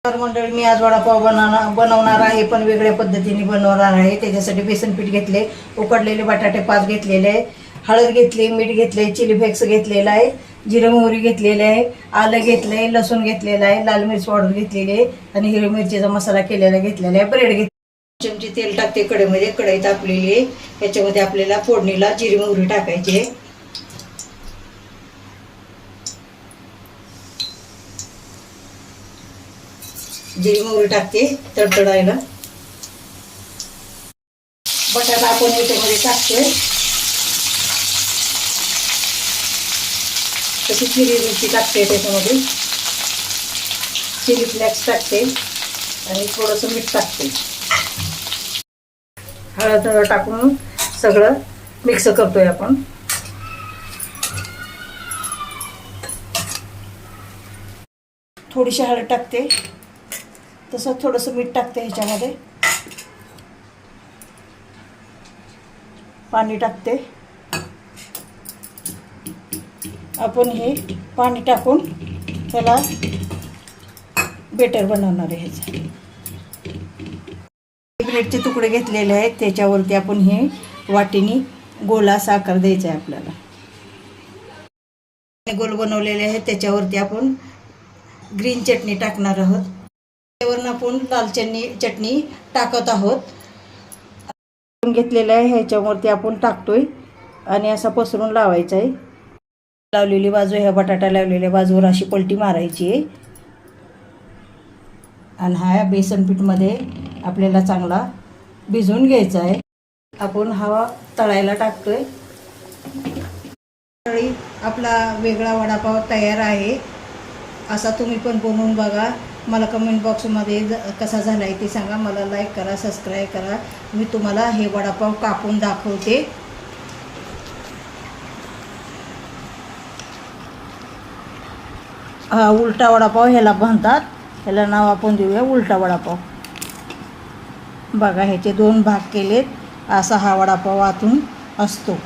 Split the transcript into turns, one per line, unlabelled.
तर मंडळी, मी आज वडापाव बनवणार आहे, पण वेगळ्या पद्धतीने बनवणार आहे. त्याच्यासाठी बेसन पीठ घेतले, उकडलेले बटाटे 5 घेतलेले आहे, हळद घेतली, मीठ घेतले, चिली फ्लेक्स घेतलेला आहे, जिरं मोहरी घेतलेले आहे, आलं घेतलंय, लसूण घेतलेलं आहे, लाल मिरच पावडर घेतलेली आहे आणि हिरवी मिरचीचा मसाला केलेला घेतलेला आहे. ब्रेड घेतले, चमचे तेल टाकते कढईमध्ये, कढई तापलेली आहे. याच्यामध्ये आपल्याला फोडणीला जिरी मोहरी टाकायची आहे. जिरी मोहरी टाकते तडतडायला. बटाटा आपण याच्यामध्ये टाकतोय, तशी हिरवी मिरची टाकते, त्याच्यामध्ये चिली फ्लेक्स टाकते आणि थोडंसं मीठ टाकते. हळद टाकून सगळं मिक्स करतोय आपण. थोडीशी हळद टाकते, तसं थोडंसं मीठ टाकते. ह्याच्यामध्ये पाणी टाकते. आपण हे पाणी टाकून त्याला बेटर बनवणार आहे. ह्याचं ब्रेडचे तुकडे घेतलेले आहेत, त्याच्यावरती आपण हे वाटीने गोल असा आकार द्यायचा आहे आपल्याला. गोल बनवलेले आहेत, त्याच्यावरती आपण ग्रीन चटणी टाकणार आहोत. त्यावरून आपण लाल चटणी टाकत आहोत. घेतलेलं आहे, ह्याच्यावरती आपण टाकतोय आणि असा पसरून लावायचा आहे. लावलेली बाजू, ह्या बटाटा लावलेल्या बाजूवर अशी पलटी मारायची आहे आणि हा बेसन पीठमध्ये आपल्याला चांगला भिजवून घ्यायचा आहे. आपण हा तळायला टाकतोय. आपला वेगळा वडापाव तयार आहे. असा तुम्ही पण बनवून बघा. मला कमेंट बॉक्समध्ये कसा झाला आहे ते सांगा. मला लाईक करा, सबस्क्राईब करा. मी तुम्हाला हे वडापाव कापून दाखवते. हा उलटा वडापाव ह्याला म्हणतात. ह्याला नाव आपण देऊया उलटा वडापाव. बघा, ह्याचे 2 भाग केलेत. असा हा वडापाव आतून असतो.